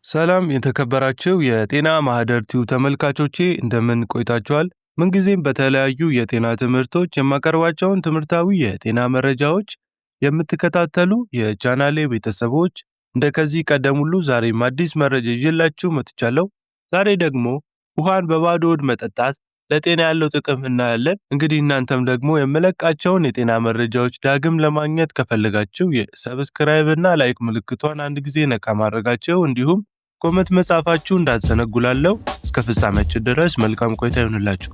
ሰላም የተከበራችሁ የጤና ማህደር ቲዩብ ተመልካቾቼ እንደምን ቆይታችኋል? ምንጊዜም በተለያዩ የጤና ትምህርቶች የማቀርባቸውን ትምህርታዊ የጤና መረጃዎች የምትከታተሉ የቻናሌ ቤተሰቦች እንደከዚህ ቀደም ሁሉ ዛሬም አዲስ መረጃ ይዤላችሁ መጥቻለሁ። ዛሬ ደግሞ ውሃን በባዶ ሆድ መጠጣት ለጤና ያለው ጥቅም እናያለን። እንግዲህ እናንተም ደግሞ የምለቃቸውን የጤና መረጃዎች ዳግም ለማግኘት ከፈለጋችሁ የሰብስክራይብ እና ላይክ ምልክቷን አንድ ጊዜ ነካ ማድረጋችሁ እንዲሁም ኮሜንት መጻፋችሁ እንዳትዘነጉላለሁ። እስከ ፍጻሜያችን ድረስ መልካም ቆይታ ይሁንላችሁ።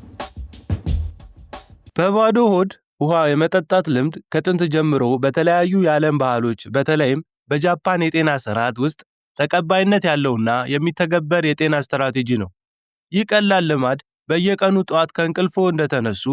በባዶ ሆድ ውሃ የመጠጣት ልምድ ከጥንት ጀምሮ በተለያዩ የዓለም ባህሎች በተለይም በጃፓን የጤና ስርዓት ውስጥ ተቀባይነት ያለውና የሚተገበር የጤና ስትራቴጂ ነው። ይህ ቀላል ልማድ በየቀኑ ጠዋት ከእንቅልፎ እንደተነሱ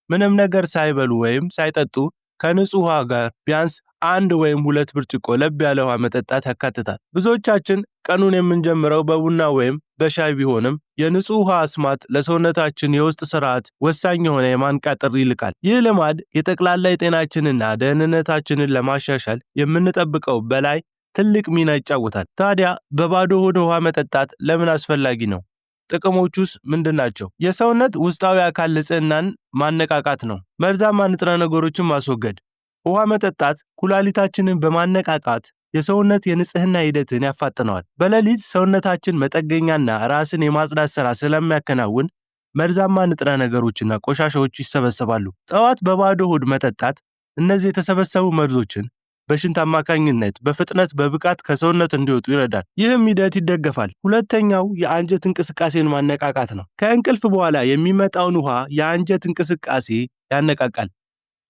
ምንም ነገር ሳይበሉ ወይም ሳይጠጡ ከንጹህ ውሃ ጋር ቢያንስ 1 ወይም 2 ብርጭቆ ለብ ያለ ውሃ መጠጣት ያካትታል። ብዙዎቻችን ቀኑን የምንጀምረው በቡና ወይም በሻይ ቢሆንም የንጹህ ውሃ አስማት ለሰውነታችን የውስጥ ስርዓት ወሳኝ የሆነ የማንቃት ጥሪ ይልካል። ይህ ልማድ የጠቅላላ የጤናችንና ደህንነታችንን ለማሻሻል የምንጠብቀው በላይ ትልቅ ሚና ይጫወታል። ታዲያ በባዶ ሆድ ውሃ መጠጣት ለምን አስፈላጊ ነው? ጥቅሞቹስ ምንድናቸው? የሰውነት ውስጣዊ አካል ንጽህናን ማነቃቃት ነው። መርዛማ ንጥረ ነገሮችን ማስወገድ። ውሃ መጠጣት ኩላሊታችንን በማነቃቃት የሰውነት የንጽህና ሂደትን ያፋጥነዋል። በሌሊት ሰውነታችን መጠገኛና ራስን የማጽዳት ሥራ ስለሚያከናውን መርዛማ ንጥረ ነገሮችና ቆሻሻዎች ይሰበሰባሉ። ጠዋት በባዶ ሆድ መጠጣት እነዚህ የተሰበሰቡ መርዞችን በሽንት አማካኝነት በፍጥነት በብቃት ከሰውነት እንዲወጡ ይረዳል። ይህም ሂደት ይደገፋል። ሁለተኛው የአንጀት እንቅስቃሴን ማነቃቃት ነው። ከእንቅልፍ በኋላ የሚመጣውን ውሃ የአንጀት እንቅስቃሴ ያነቃቃል።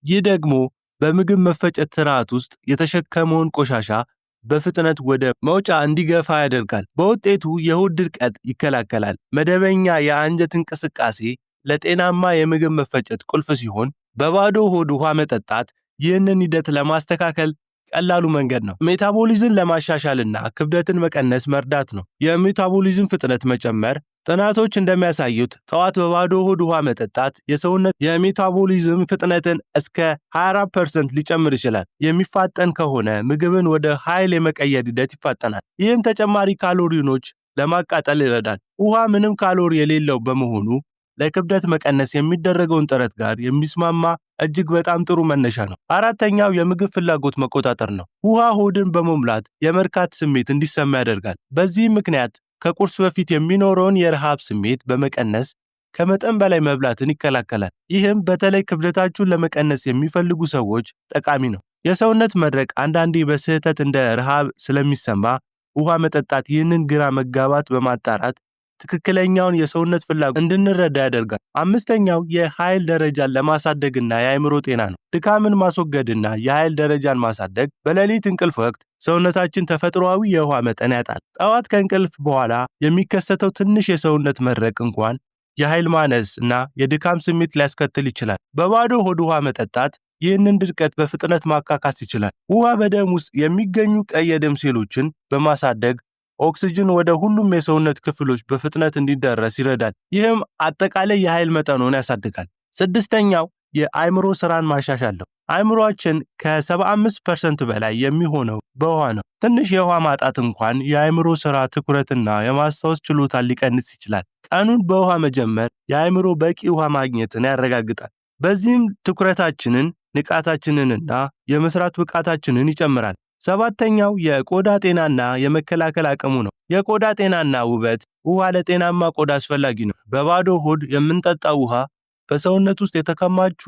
ይህ ደግሞ በምግብ መፈጨት ስርዓት ውስጥ የተሸከመውን ቆሻሻ በፍጥነት ወደ መውጫ እንዲገፋ ያደርጋል። በውጤቱ የሆድ ድርቀት ይከላከላል። መደበኛ የአንጀት እንቅስቃሴ ለጤናማ የምግብ መፈጨት ቁልፍ ሲሆን በባዶ ሆድ ውሃ መጠጣት ይህንን ሂደት ለማስተካከል ቀላሉ መንገድ ነው። ሜታቦሊዝም ለማሻሻልና ክብደትን መቀነስ መርዳት ነው። የሜታቦሊዝም ፍጥነት መጨመር። ጥናቶች እንደሚያሳዩት ጠዋት በባዶ ሆድ ውሃ መጠጣት የሰውነት የሜታቦሊዝም ፍጥነትን እስከ 24% ሊጨምር ይችላል። የሚፋጠን ከሆነ ምግብን ወደ ኃይል የመቀየር ሂደት ይፋጠናል። ይህም ተጨማሪ ካሎሪኖች ለማቃጠል ይረዳል። ውሃ ምንም ካሎሪ የሌለው በመሆኑ ለክብደት መቀነስ የሚደረገውን ጥረት ጋር የሚስማማ እጅግ በጣም ጥሩ መነሻ ነው። አራተኛው የምግብ ፍላጎት መቆጣጠር ነው። ውሃ ሆድን በመሙላት የመርካት ስሜት እንዲሰማ ያደርጋል። በዚህ ምክንያት ከቁርስ በፊት የሚኖረውን የረሃብ ስሜት በመቀነስ ከመጠን በላይ መብላትን ይከላከላል። ይህም በተለይ ክብደታችሁን ለመቀነስ የሚፈልጉ ሰዎች ጠቃሚ ነው። የሰውነት መድረቅ አንዳንዴ በስህተት እንደ ረሃብ ስለሚሰማ ውሃ መጠጣት ይህንን ግራ መጋባት በማጣራት ትክክለኛውን የሰውነት ፍላጎት እንድንረዳ ያደርጋል። አምስተኛው የኃይል ደረጃን ለማሳደግና የአእምሮ ጤና ነው። ድካምን ማስወገድና የኃይል ደረጃን ማሳደግ። በሌሊት እንቅልፍ ወቅት ሰውነታችን ተፈጥሯዊ የውሃ መጠን ያጣል። ጠዋት ከእንቅልፍ በኋላ የሚከሰተው ትንሽ የሰውነት መድረቅ እንኳን የኃይል ማነስ እና የድካም ስሜት ሊያስከትል ይችላል። በባዶ ሆድ ውሃ መጠጣት ይህንን ድርቀት በፍጥነት ማካካስ ይችላል። ውሃ በደም ውስጥ የሚገኙ ቀይ የደም ሴሎችን በማሳደግ ኦክሲጅን ወደ ሁሉም የሰውነት ክፍሎች በፍጥነት እንዲዳረስ ይረዳል። ይህም አጠቃላይ የኃይል መጠኑን ያሳድጋል። ስድስተኛው የአእምሮ ስራን ማሻሻል ነው። አእምሮአችን ከ75% በላይ የሚሆነው በውሃ ነው። ትንሽ የውሃ ማጣት እንኳን የአእምሮ ስራ ትኩረትና የማስታወስ ችሎታን ሊቀንስ ይችላል። ቀኑን በውሃ መጀመር የአእምሮ በቂ ውሃ ማግኘትን ያረጋግጣል። በዚህም ትኩረታችንን፣ ንቃታችንንና የመስራት ብቃታችንን ይጨምራል። ሰባተኛው የቆዳ ጤናና የመከላከል አቅሙ ነው። የቆዳ ጤናና ውበት። ውሃ ለጤናማ ቆዳ አስፈላጊ ነው። በባዶ ሆድ የምንጠጣው ውሃ በሰውነት ውስጥ የተከማቹ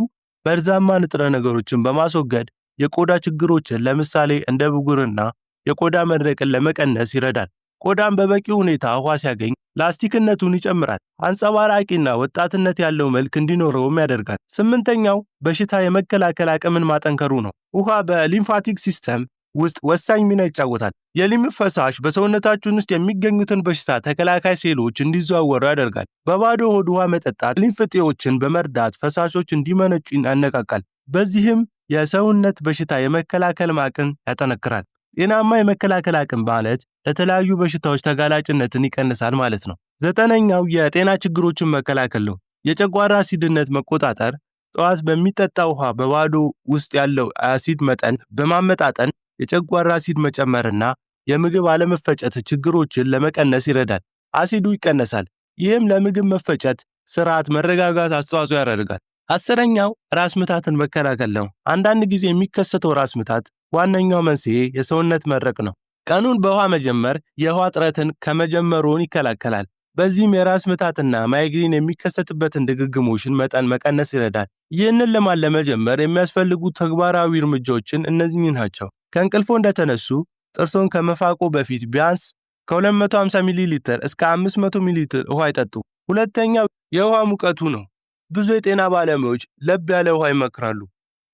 መርዛማ ንጥረ ነገሮችን በማስወገድ የቆዳ ችግሮችን ለምሳሌ እንደ ብጉርና የቆዳ መድረቅን ለመቀነስ ይረዳል። ቆዳን በበቂ ሁኔታ ውሃ ሲያገኝ ላስቲክነቱን ይጨምራል። አንጸባራቂና ወጣትነት ያለው መልክ እንዲኖረውም ያደርጋል። ስምንተኛው በሽታ የመከላከል አቅምን ማጠንከሩ ነው። ውሃ በሊምፋቲክ ሲስተም ውስጥ ወሳኝ ሚና ይጫወታል። የሊምፍ ፈሳሽ በሰውነታችን ውስጥ የሚገኙትን በሽታ ተከላካይ ሴሎች እንዲዘዋወሩ ያደርጋል። በባዶ ሆድ ውሃ መጠጣት ሊምፍ እጢዎችን በመርዳት ፈሳሾች እንዲመነጩ ያነቃቃል። በዚህም የሰውነት በሽታ የመከላከል አቅምን ያጠነክራል። ጤናማ የመከላከል አቅም ማለት ለተለያዩ በሽታዎች ተጋላጭነትን ይቀንሳል ማለት ነው። ዘጠነኛው የጤና ችግሮችን መከላከል ነው። የጨጓራ አሲድነት መቆጣጠር። ጠዋት በሚጠጣ ውሃ በባዶ ውስጥ ያለው አሲድ መጠን በማመጣጠን የጨጓራ አሲድ መጨመርና የምግብ አለመፈጨት ችግሮችን ለመቀነስ ይረዳል። አሲዱ ይቀነሳል። ይህም ለምግብ መፈጨት ስርዓት መረጋጋት አስተዋጽኦ ያደርጋል። 10ኛው ራስ ምታትን መከላከል ነው። አንዳንድ ጊዜ የሚከሰተው ራስ ምታት ዋነኛው መንስኤ የሰውነት መድረቅ ነው። ቀኑን በውሃ መጀመር የውሃ እጥረትን ከመጀመሩን ይከላከላል። በዚህም የራስ ምታትና ማይግሪን የሚከሰትበትን ድግግሞሽን መጠን መቀነስ ይረዳል። ይህንን ልማድ ለመጀመር የሚያስፈልጉ ተግባራዊ እርምጃዎችን እነዚህ ናቸው። ከእንቅልፎ እንደተነሱ ጥርሶን ከመፋቆ በፊት ቢያንስ ከ250 ሚሊ ሊትር እስከ 500 ሚሊ ሊትር ውሃ ይጠጡ። ሁለተኛው የውሃ ሙቀቱ ነው። ብዙ የጤና ባለሙያዎች ለብ ያለ ውሃ ይመክራሉ።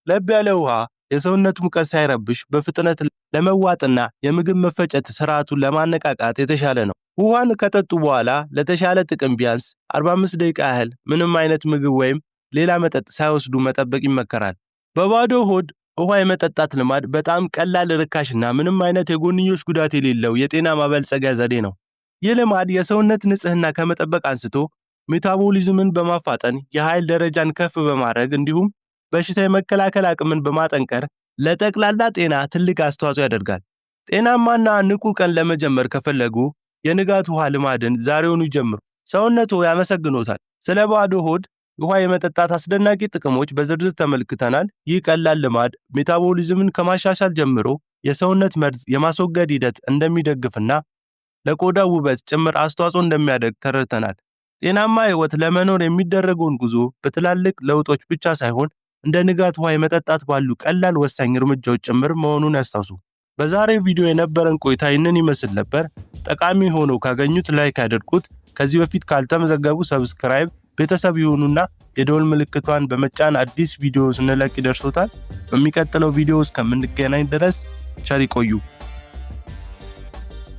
ለብ ያለ ውሃ የሰውነት ሙቀት ሳይረብሽ በፍጥነት ለመዋጥና የምግብ መፈጨት ስርዓቱን ለማነቃቃት የተሻለ ነው። ውሃን ከጠጡ በኋላ ለተሻለ ጥቅም ቢያንስ 45 ደቂቃ ያህል ምንም አይነት ምግብ ወይም ሌላ መጠጥ ሳይወስዱ መጠበቅ ይመከራል። በባዶ ሆድ ውሃ የመጠጣት ልማድ በጣም ቀላል፣ ርካሽና ምንም አይነት የጎንዮሽ ጉዳት የሌለው የጤና ማበልጸጊያ ዘዴ ነው። ይህ ልማድ የሰውነት ንጽህና ከመጠበቅ አንስቶ ሜታቦሊዝምን በማፋጠን የኃይል ደረጃን ከፍ በማድረግ እንዲሁም በሽታ የመከላከል አቅምን በማጠንከር ለጠቅላላ ጤና ትልቅ አስተዋጽኦ ያደርጋል። ጤናማና ንቁ ቀን ለመጀመር ከፈለጉ የንጋት ውሃ ልማድን ዛሬውኑ ይጀምሩ። ሰውነቱ ያመሰግኖታል። ስለ ባዶ ሆድ ውሃ የመጠጣት አስደናቂ ጥቅሞች በዝርዝር ተመልክተናል። ይህ ቀላል ልማድ ሜታቦሊዝምን ከማሻሻል ጀምሮ የሰውነት መርዝ የማስወገድ ሂደት እንደሚደግፍና ለቆዳ ውበት ጭምር አስተዋጽኦ እንደሚያደርግ ተረድተናል። ጤናማ ሕይወት ለመኖር የሚደረገውን ጉዞ በትላልቅ ለውጦች ብቻ ሳይሆን እንደ ንጋት ውሃ የመጠጣት ባሉ ቀላል ወሳኝ እርምጃዎች ጭምር መሆኑን ያስታውሱ። በዛሬው ቪዲዮ የነበረን ቆይታ ይህንን ይመስል ነበር። ጠቃሚ ሆኖ ካገኙት ላይክ ያድርጉት። ከዚህ በፊት ካልተመዘገቡ ሰብስክራይብ ቤተሰብ ይሁኑና የደወል ምልክቷን በመጫን አዲስ ቪዲዮ ስንለቅ ይደርሶታል። በሚቀጥለው ቪዲዮ እስከምንገናኝ ድረስ ቸር ይቆዩ።